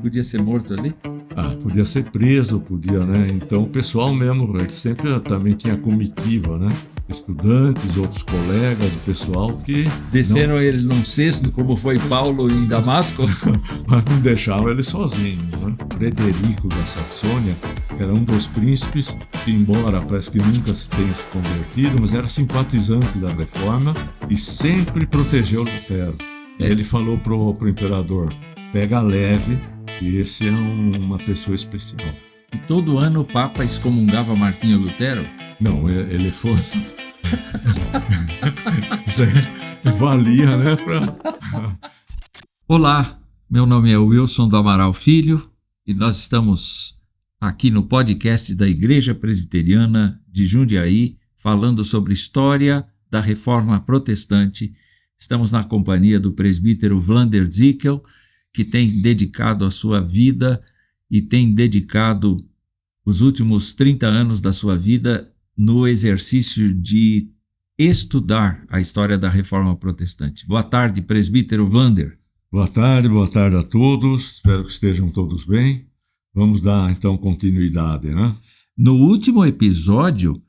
podia ser morto ali? Podia ser preso, podia, né? Então o pessoal mesmo, ele sempre também tinha comitiva, né? Estudantes, outros colegas, o pessoal que... Desceram ele num cesto, como foi Paulo em Damasco? Mas não deixavam ele sozinho, né? Frederico da Saxônia, que era um dos príncipes, que embora parece que nunca se tenha se convertido, mas era simpatizante da reforma e sempre protegeu Lutero. E ele falou pro imperador, pega leve, que esse é uma pessoa especial. E todo ano o Papa excomungava Martinho Lutero? Não, ele foi... Isso aí valia, né? Olá, meu nome é Wilson do Amaral Filho e nós estamos aqui no podcast da Igreja Presbiteriana de Jundiaí, falando sobre história da Reforma Protestante. Estamos na companhia do presbítero Vlander Zickel, que tem dedicado a sua vida e tem dedicado os últimos 30 anos da sua vida no exercício de estudar a história da Reforma Protestante. Boa tarde, presbítero Vlander. Boa tarde a todos, espero que estejam todos bem. Vamos dar então continuidade, né? No último episódio,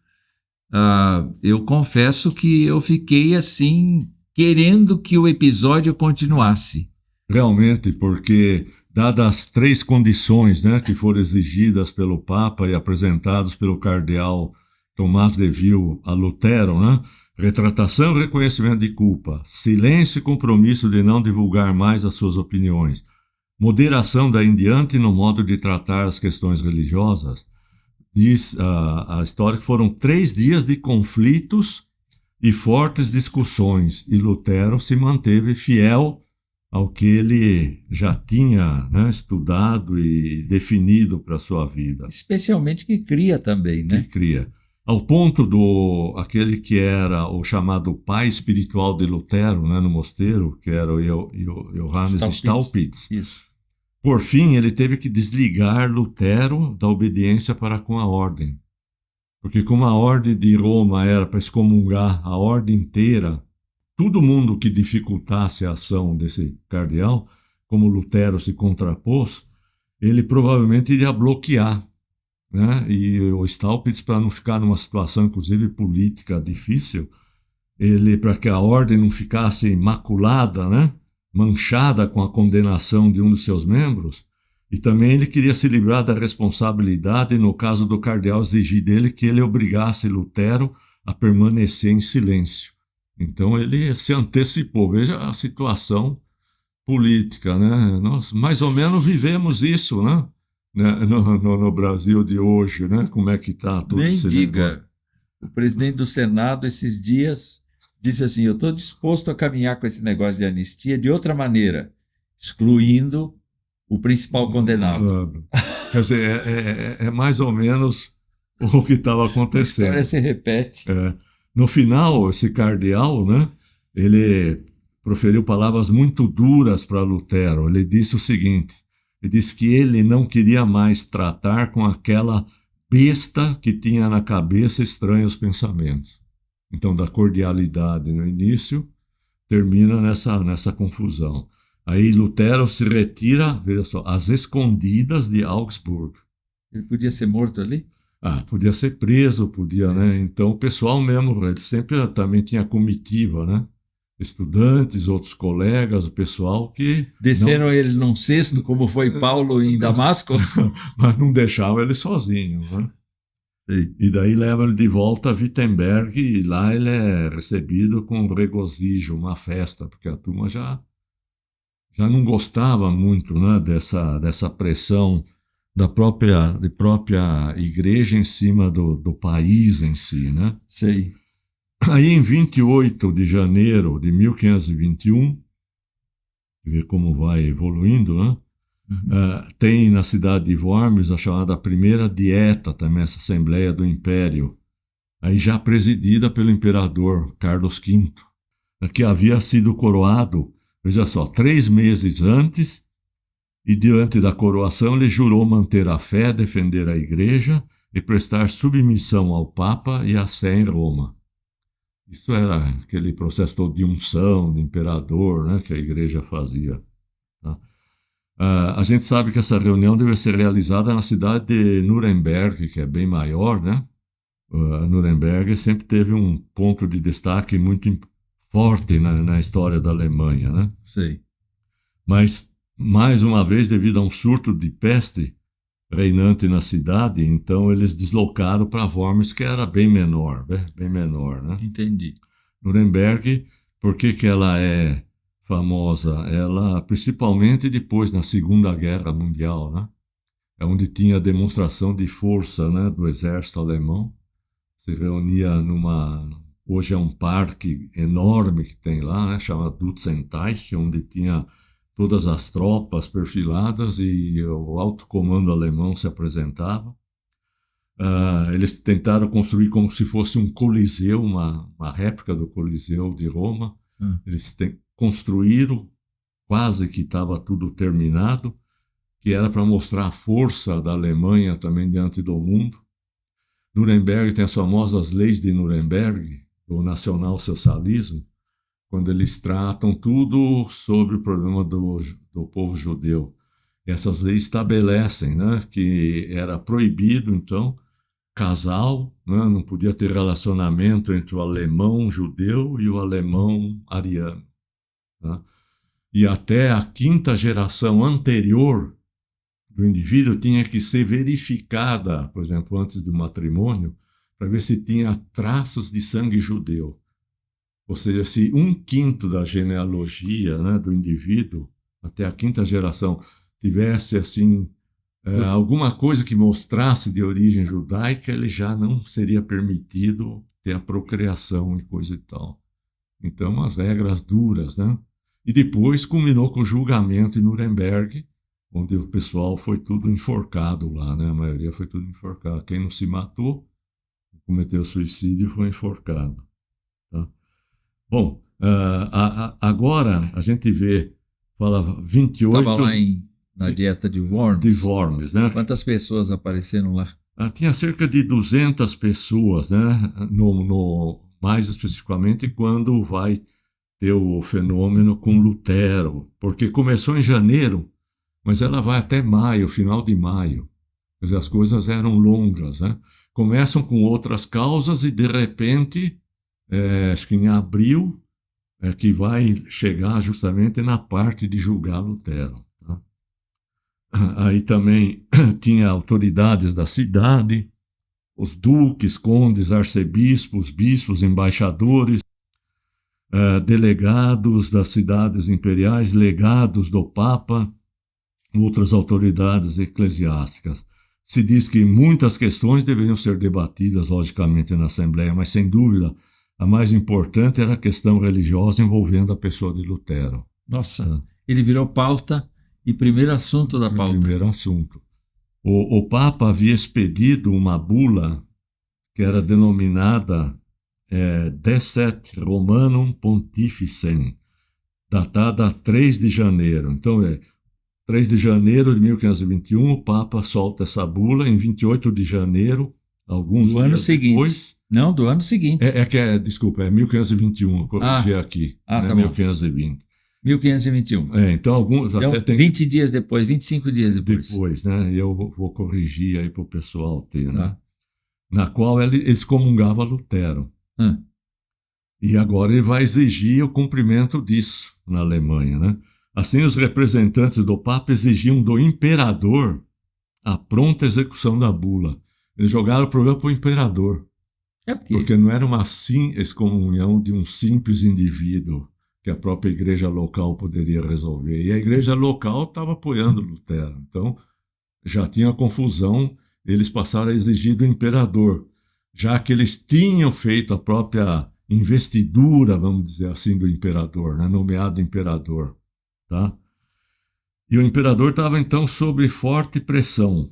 eu confesso que eu fiquei assim, querendo que o episódio continuasse. Realmente, porque dadas as três condições, né, que foram exigidas pelo Papa e apresentadas pelo cardeal Tomás de Ville a Lutero, né? Retratação e reconhecimento de culpa, silêncio e compromisso de não divulgar mais as suas opiniões, moderação daí em diante no modo de tratar as questões religiosas. Diz a história que foram 3 dias de conflitos e fortes discussões, e Lutero se manteve fiel ao que ele já tinha, né, estudado e definido para a sua vida. Especialmente que cria também, né? Que cria. Ao ponto do aquele que era o chamado pai espiritual de Lutero, né, no mosteiro, que era o Johannes Staupitz. Isso. Por fim, ele teve que desligar Lutero da obediência para com a ordem. Porque como a ordem de Roma era para excomungar a ordem inteira, todo mundo que dificultasse a ação desse cardeal, como Lutero se contrapôs, ele provavelmente iria bloquear, né? E o Staupitz, para não ficar numa situação, inclusive política, difícil, para que a ordem não ficasse imaculada, né? Manchada com a condenação de um dos seus membros, e também ele queria se livrar da responsabilidade, no caso do cardeal exigir dele que ele obrigasse Lutero a permanecer em silêncio. Então ele se antecipou. Veja a situação política, né? Nós mais ou menos vivemos isso, né? No Brasil de hoje, né? Como é que está tudo isso? Nem diga. O presidente do Senado, esses dias, disse assim, eu estou disposto a caminhar com esse negócio de anistia de outra maneira, excluindo o principal condenado. Quer dizer, é mais ou menos o que estava acontecendo. A história se repete. No final, esse cardeal, né? Ele proferiu palavras muito duras para Lutero. Ele disse o seguinte, ele disse que ele não queria mais tratar com aquela besta que tinha na cabeça estranhos pensamentos. Então, da cordialidade no início, termina nessa confusão. Aí Lutero se retira, veja só, às escondidas de Augsburgo. Ele podia ser morto ali? Podia ser preso, podia, né? Então, o pessoal mesmo, ele sempre também tinha comitiva, né? Estudantes, outros colegas, o pessoal que... Desceram ele num cesto, como foi Paulo em Damasco? Mas não deixavam ele sozinho, né? Sim. E daí leva ele de volta a Wittenberg e lá ele é recebido com regozijo, uma festa, porque a turma já não gostava muito, né, dessa pressão da própria igreja em cima do país em si, né? Sim. Aí em 28 de janeiro de 1521, ver como vai evoluindo, né? Tem na cidade de Worms a chamada primeira dieta, também essa Assembleia do Império, aí já presidida pelo imperador Carlos V, que havia sido coroado, veja só, 3 meses antes, e diante da coroação ele jurou manter a fé, defender a igreja e prestar submissão ao Papa e à Sé em Roma. Isso era aquele processo todo de unção, de imperador, né, que a igreja fazia. Tá? A gente sabe que essa reunião deve ser realizada na cidade de Nuremberg, que é bem maior, né? Nuremberg sempre teve um ponto de destaque muito forte na história da Alemanha, né? Sei. Mas, mais uma vez, devido a um surto de peste reinante na cidade, então eles deslocaram para Worms, que era bem menor, né? Entendi. Nuremberg, por que que ela é famosa? Ela, principalmente depois, na Segunda Guerra Mundial, né? É onde tinha a demonstração de força, né, do exército alemão. Se reunia hoje é um parque enorme que tem lá, né, chamado Dutzenteich, onde tinha todas as tropas perfiladas e o alto comando alemão se apresentava. Eles tentaram construir como se fosse um coliseu, uma réplica do Coliseu de Roma. Eles construíram, quase que estava tudo terminado, que era para mostrar a força da Alemanha também diante do mundo. Nuremberg tem as famosas leis de Nuremberg, do nacional-socialismo, quando eles tratam tudo sobre o problema do povo judeu. E essas leis estabelecem, né, que era proibido, então, casal, né, não podia ter relacionamento entre o alemão judeu e o alemão ariano. Tá? E até a quinta geração anterior do indivíduo tinha que ser verificada, por exemplo, antes do matrimônio, para ver se tinha traços de sangue judeu. Ou seja, se um quinto da genealogia, né, do indivíduo, até a quinta geração, tivesse assim alguma coisa que mostrasse de origem judaica, ele já não seria permitido ter a procriação e coisa e tal. Então, as regras duras, né? E depois culminou com o julgamento em Nuremberg, onde o pessoal foi tudo enforcado lá, né? A maioria foi tudo enforcado. Quem não se matou, cometeu suicídio, foi enforcado. Tá? Bom, agora a gente vê, fala 28... Estava lá na dieta de Worms. De Worms, né? Quantas pessoas apareceram lá? Tinha cerca de 200 pessoas, né? Mais especificamente quando vai ter o fenômeno com Lutero, porque começou em janeiro, mas ela vai até maio, final de maio. Quer dizer, as coisas eram longas, né? Começam com outras causas e, de repente, acho que em abril, que vai chegar justamente na parte de julgar Lutero. Tá? Aí também tinha autoridades da cidade, os duques, condes, arcebispos, bispos, embaixadores, delegados das cidades imperiais, legados do Papa, outras autoridades eclesiásticas. Se diz que muitas questões deveriam ser debatidas, logicamente, na Assembleia, mas, sem dúvida, a mais importante era a questão religiosa envolvendo a pessoa de Lutero. Nossa, ele virou pauta e primeiro assunto da pauta. Primeiro assunto. O Papa havia expedido uma bula que era denominada Decet Romanum Pontificem, datada a 3 de janeiro. Então, 3 de janeiro de 1521, o Papa solta essa bula. Em 28 de janeiro, alguns do ano dias seguinte. Depois... Não, do ano seguinte. Desculpa, é 1521, eu corrigi aqui, né, tá 1520. 1521. Então, alguns então, até tem... 20 dias depois, 25 dias depois. Depois, né? Eu vou corrigir aí para o pessoal ter, né? Tá. Na qual ele excomungava Lutero. E agora ele vai exigir o cumprimento disso na Alemanha, né? Assim, os representantes do Papa exigiam do imperador a pronta execução da bula. Eles jogaram o problema para o imperador. Porque não era uma excomunhão de um simples indivíduo que a própria igreja local poderia resolver. E a igreja local estava apoiando Lutero. Então, já tinha confusão, eles passaram a exigir do imperador, já que eles tinham feito a própria investidura, vamos dizer assim, do imperador, né? Nomeado imperador. Tá? E o imperador estava, então, sob forte pressão.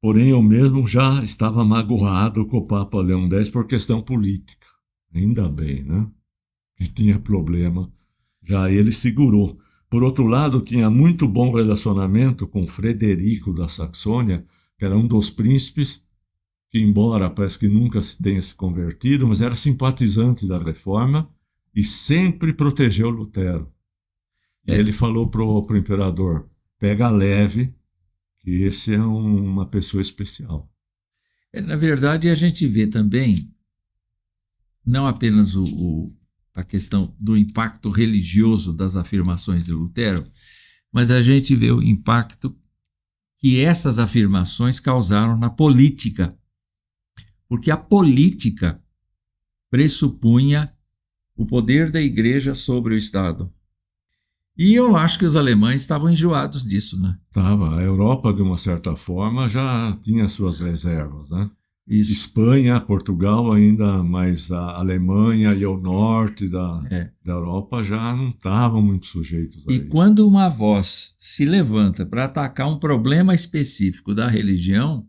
Porém, eu mesmo já estava magoado com o Papa Leão X por questão política. Ainda bem, né? Que tinha problema. Já ele segurou. Por outro lado, tinha muito bom relacionamento com Frederico da Saxônia, que era um dos príncipes, que embora parece que nunca tenha se convertido, mas era simpatizante da reforma e sempre protegeu Lutero. E ele falou para o imperador: pega leve, que esse é uma pessoa especial. Na verdade, a gente vê também não apenas a questão do impacto religioso das afirmações de Lutero, mas a gente vê o impacto que essas afirmações causaram na política. Porque a política pressupunha o poder da igreja sobre o Estado. E eu acho que os alemães estavam enjoados disso, né? Tava. A Europa, de uma certa forma, já tinha suas reservas, né? Isso. Espanha, Portugal ainda, mas a Alemanha e o norte da Europa já não estavam muito sujeitos a E isso. quando uma voz se levanta para atacar um problema específico da religião,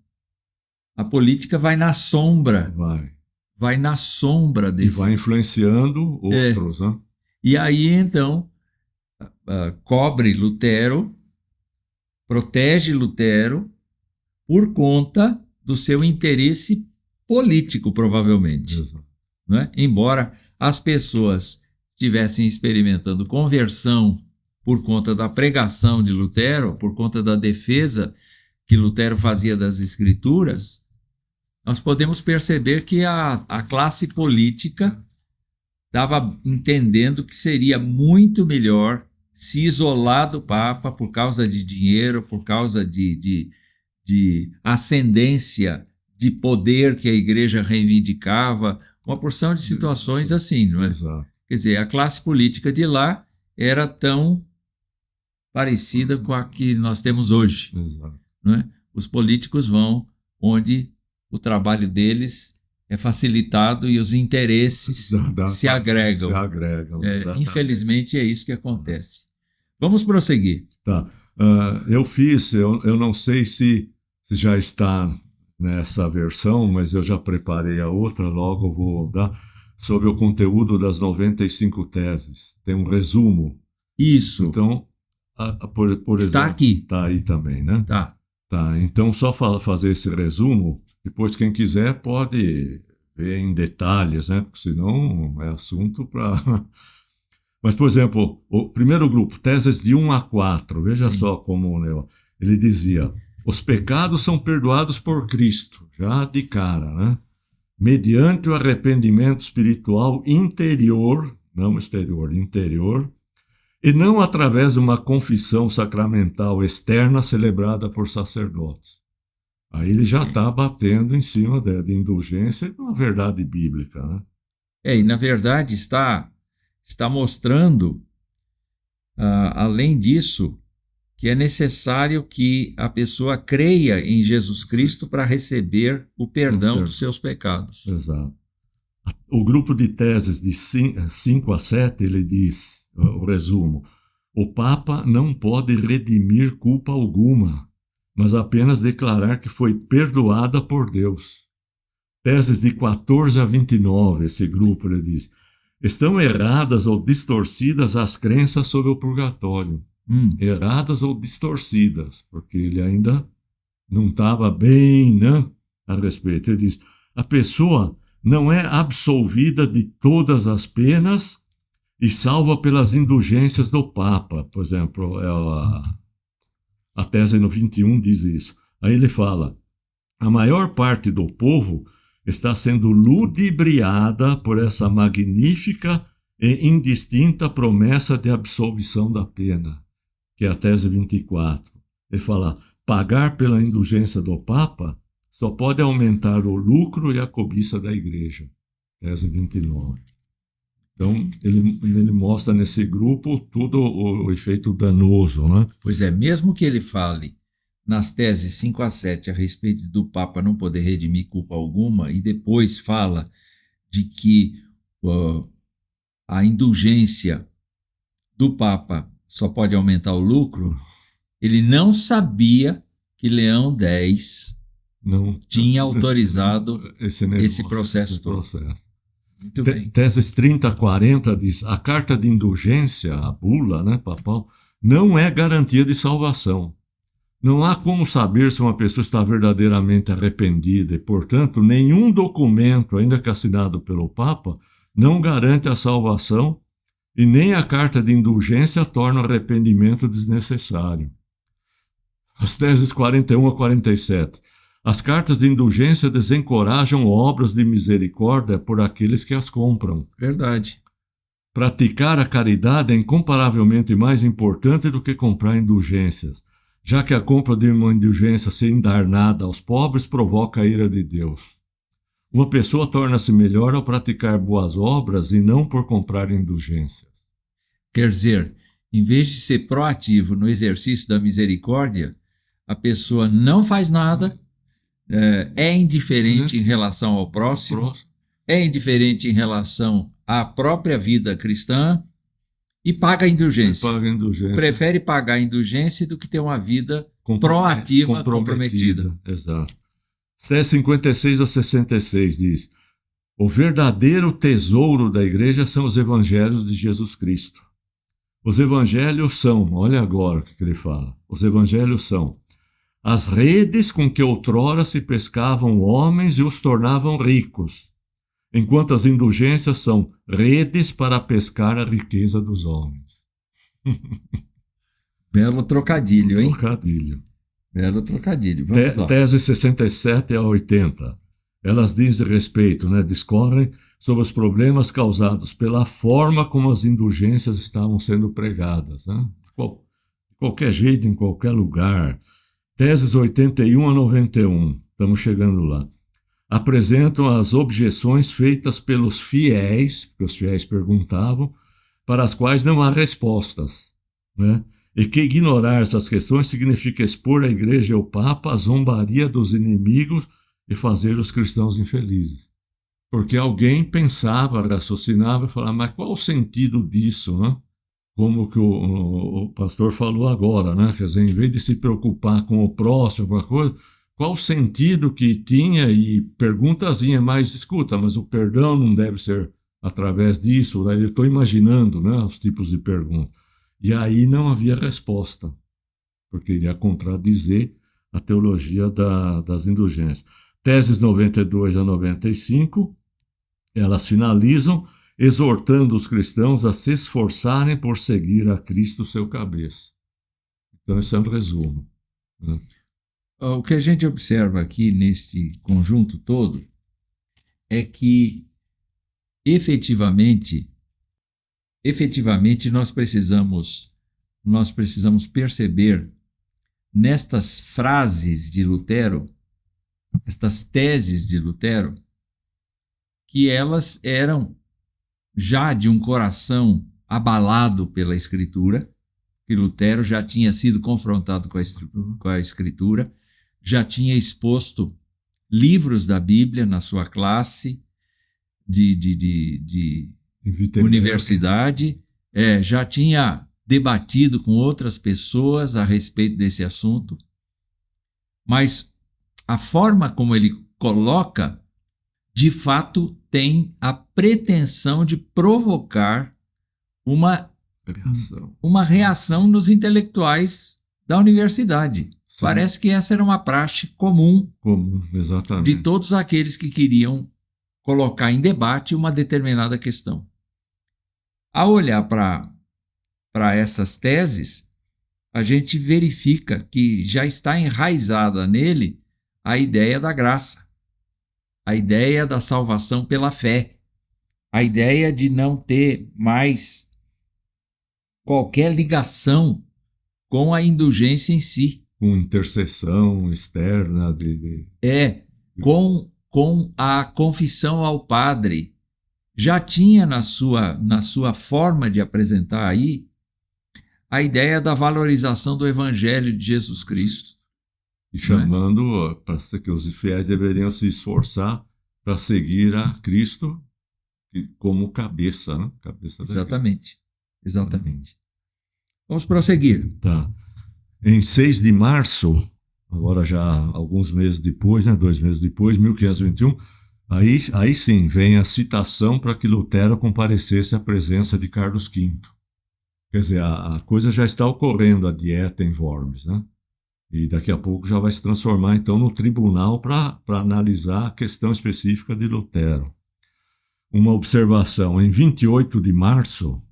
a política vai na sombra. Vai na sombra desse. E vai influenciando outros, né? E aí, então, cobre Lutero, protege Lutero por conta do seu interesse político, provavelmente. Exato. Né? Embora as pessoas estivessem experimentando conversão por conta da pregação de Lutero, por conta da defesa que Lutero fazia das Escrituras, nós podemos perceber que a classe política estava entendendo que seria muito melhor se isolar do Papa por causa de dinheiro, por causa de ascendência, de poder que a igreja reivindicava, uma porção de situações assim, não é? Exato. Quer dizer, a classe política de lá era tão parecida com a que nós temos hoje. Exato. Não é? Os políticos vão onde o trabalho deles é facilitado e os interesses se agregam. Se agregam, infelizmente é isso que acontece. Vamos prosseguir. Tá. Eu não sei se já está nessa versão, mas eu já preparei a outra, logo eu vou dar, sobre o conteúdo das 95 teses. Tem um resumo. Isso. Então, por exemplo... Está aqui. Está aí também, né? Tá. Então, só fazer esse resumo, depois quem quiser pode ver em detalhes, né? Porque senão é assunto para... Mas, por exemplo, o primeiro grupo, teses de 1 a 4, veja Sim. só como ele dizia: os pecados são perdoados por Cristo, já de cara, né? Mediante o arrependimento espiritual interior, não exterior, interior, e não através de uma confissão sacramental externa celebrada por sacerdotes. Aí ele já está batendo em cima de indulgência e de uma verdade bíblica, né? E na verdade está mostrando, além disso, que é necessário que a pessoa creia em Jesus Cristo para receber o perdão dos seus pecados. Exato. O grupo de teses de 5 a 7, ele diz, o resumo: o Papa não pode redimir culpa alguma, mas apenas declarar que foi perdoada por Deus. Teses de 14 a 29, esse grupo, ele diz: estão erradas ou distorcidas as crenças sobre o purgatório. Erradas ou distorcidas, porque ele ainda não estava bem, né, a respeito. Ele diz: a pessoa não é absolvida de todas as penas e salva pelas indulgências do Papa. Por exemplo, a tese no 21 diz isso. Aí ele fala: a maior parte do povo está sendo ludibriada por essa magnífica e indistinta promessa de absolvição da pena, que é a tese 24. Ele fala: pagar pela indulgência do Papa só pode aumentar o lucro e a cobiça da igreja. Tese 29. Então, ele mostra nesse grupo todo o efeito danoso, né? Pois é, mesmo que ele fale nas teses 5 a 7 a respeito do Papa não poder redimir culpa alguma, e depois fala de que a indulgência do Papa só pode aumentar o lucro, ele não sabia que Leão X não tinha autorizado esse processo todo. Muito bem. Teses 30 a 40 diz: a carta de indulgência, a bula, né, papal, não é garantia de salvação. Não há como saber se uma pessoa está verdadeiramente arrependida e, portanto, nenhum documento, ainda que assinado pelo Papa, não garante a salvação e nem a carta de indulgência torna o arrependimento desnecessário. As teses 41 a 47. As cartas de indulgência desencorajam obras de misericórdia por aqueles que as compram. Verdade. Praticar a caridade é incomparavelmente mais importante do que comprar indulgências, já que a compra de uma indulgência sem dar nada aos pobres provoca a ira de Deus. Uma pessoa torna-se melhor ao praticar boas obras e não por comprar indulgências. Quer dizer, em vez de ser proativo no exercício da misericórdia, a pessoa não faz nada, é indiferente em relação ao próximo, é indiferente em relação à própria vida cristã e paga a indúrcia. Prefere pagar a indulgência do que ter uma vida proativa, comprometida. Exato. Tese 56 a 66 diz: o verdadeiro tesouro da igreja são os evangelhos de Jesus Cristo. Os evangelhos são, olha agora o que ele fala, os evangelhos são as redes com que outrora se pescavam homens e os tornavam ricos, enquanto as indulgências são redes para pescar a riqueza dos homens. Belo trocadilho, hein? Trocadilho. Belo trocadilho. Vamos lá. Tese 67 a 80. Elas dizem respeito, discorrem sobre os problemas causados pela forma como as indulgências estavam sendo pregadas. De qualquer jeito, em qualquer lugar. Teses 81 a 91. Estamos chegando lá. Apresentam as objeções feitas pelos fiéis, que os fiéis perguntavam, para as quais não há respostas, e que ignorar essas questões significa expor a igreja e o Papa à zombaria dos inimigos e fazer os cristãos infelizes. Porque alguém pensava, raciocinava e falava, mas qual o sentido disso, Como que o pastor falou agora, Quer dizer, em vez de se preocupar com o próximo, com a coisa, qual o sentido que tinha? E perguntazinha mais, escuta, mas o perdão não deve ser através disso? Eu estou imaginando, os tipos de perguntas. E aí não havia resposta, porque iria contradizer a teologia das indulgências. Teses 92 a 95, elas finalizam exortando os cristãos a se esforçarem por seguir a Cristo, seu cabeça. Então, esse é um resumo. O que a gente observa aqui neste conjunto todo é que, efetivamente nós precisamos perceber nestas frases de Lutero, estas teses de Lutero, que elas eram já de um coração abalado pela Escritura, que Lutero já tinha sido confrontado com a Escritura, já tinha exposto livros da Bíblia na sua classe de universidade, já tinha debatido com outras pessoas a respeito desse assunto, mas a forma como ele coloca, de fato, tem a pretensão de provocar uma reação nos intelectuais da universidade. Sim. Parece que essa era uma praxe comum exatamente, de todos aqueles que queriam colocar em debate uma determinada questão. Ao olhar para essas teses, a gente verifica que já está enraizada nele a ideia da graça, a ideia da salvação pela fé, a ideia de não ter mais qualquer ligação com a indulgência em si. Com intercessão externa. Com a confissão ao Padre. Já tinha na sua forma de apresentar aí a ideia da valorização do Evangelho de Jesus Cristo. E chamando para que os fiéis deveriam se esforçar para seguir a Cristo como cabeça, Cabeça da Exatamente. Vamos prosseguir. Tá. Em 6 de março, agora já alguns meses depois, 2 meses depois, 1521, aí sim vem a citação para que Lutero comparecesse à presença de Carlos V. Quer dizer, a coisa já está ocorrendo, a dieta em Worms, E daqui a pouco já vai se transformar, então, no tribunal para analisar a questão específica de Lutero. Uma observação, em 28 de março,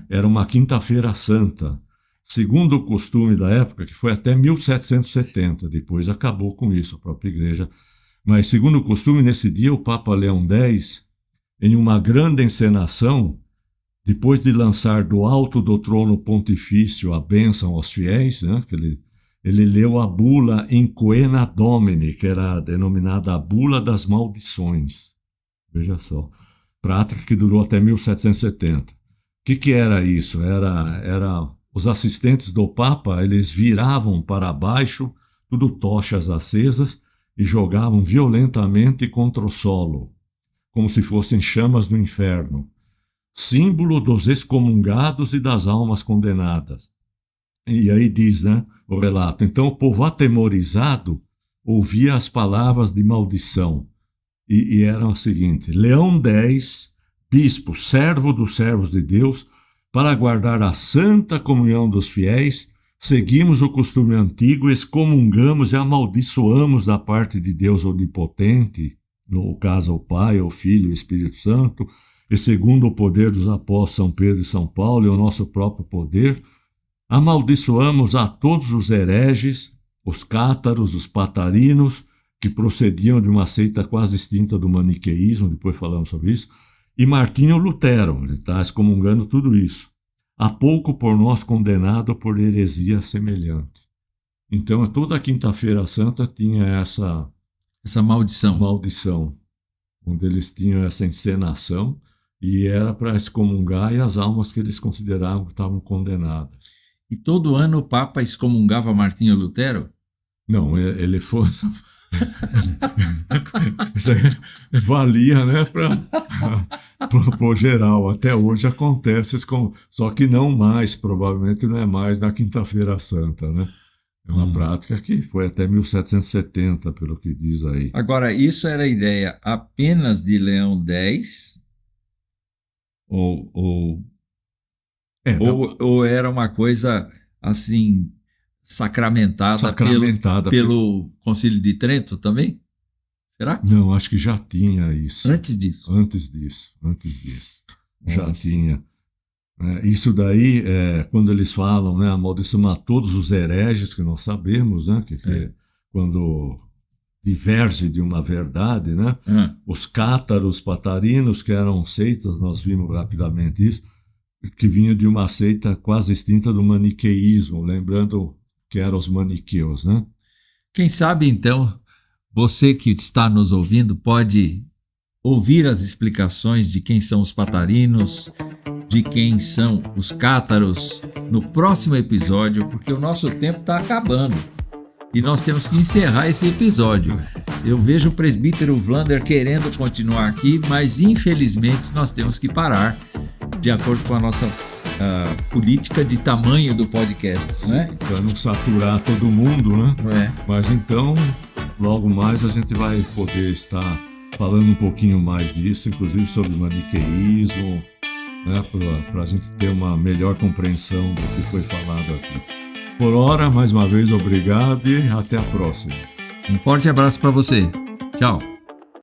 era uma quinta-feira santa, segundo o costume da época, que foi até 1770, depois acabou com isso a própria igreja, mas segundo o costume, nesse dia o Papa Leão X, em uma grande encenação, depois de lançar do alto do trono pontifício a bênção aos fiéis, né, que ele leu a bula In Coena Domini, que era denominada a bula das maldições. Veja só, prática que durou até 1770. O que era isso? Era os assistentes do Papa, eles viravam para baixo, tudo tochas acesas, e jogavam violentamente contra o solo, como se fossem chamas do inferno, símbolo dos excomungados e das almas condenadas. E aí diz, né, o relato, então o povo atemorizado ouvia as palavras de maldição, e eram o seguinte: Leão X, bispo, servo dos servos de Deus, para guardar a santa comunhão dos fiéis, seguimos o costume antigo, excomungamos e amaldiçoamos da parte de Deus onipotente, no caso o Pai, o Filho e o Espírito Santo, e segundo o poder dos apóstolos São Pedro e São Paulo e o nosso próprio poder, amaldiçoamos a todos os hereges, os cátaros, os patarinos, que procediam de uma seita quase extinta do maniqueísmo, depois falamos sobre isso, e Martinho Lutero, ele está excomungando tudo isso. Há pouco por nós condenado por heresia semelhante. Então, toda a Quinta-feira Santa tinha essa maldição, onde eles tinham essa encenação, e era para excomungar e as almas que eles consideravam que estavam condenadas. E todo ano o Papa excomungava Martinho Lutero? Não, ele foi... Isso aí valia, né, para geral. Até hoje acontece, só que não mais, provavelmente não é mais na Quinta-feira Santa, né? É uma prática que foi até 1770, pelo que diz aí. Agora, isso era a ideia apenas de Leão X? Ou era uma coisa assim sacramentada pelo Concílio de Trento também? Será? Não, acho que já tinha isso. Antes disso? Antes disso. Já tinha. Isso daí, quando eles falam, né, amaldiçoamos a todos os hereges, que nós sabemos, né, que quando diverge de uma verdade, né, os cátaros, patarinos, que eram seitas, nós vimos rapidamente isso, que vinham de uma seita quase extinta do maniqueísmo, lembrando que eram os maniqueus, né? Quem sabe, então, você que está nos ouvindo pode ouvir as explicações de quem são os patarinos, de quem são os cátaros, no próximo episódio, porque o nosso tempo está acabando e nós temos que encerrar esse episódio. Eu vejo o presbítero Vlander querendo continuar aqui, mas infelizmente nós temos que parar, de acordo com a nossa política de tamanho do podcast, né? Para não saturar todo mundo, né? Mas então, logo mais a gente vai poder estar falando um pouquinho mais disso, inclusive sobre maniqueísmo, né? Para a gente ter uma melhor compreensão do que foi falado aqui. Por hora, mais uma vez, obrigado e até a próxima. Um forte abraço para você. Tchau.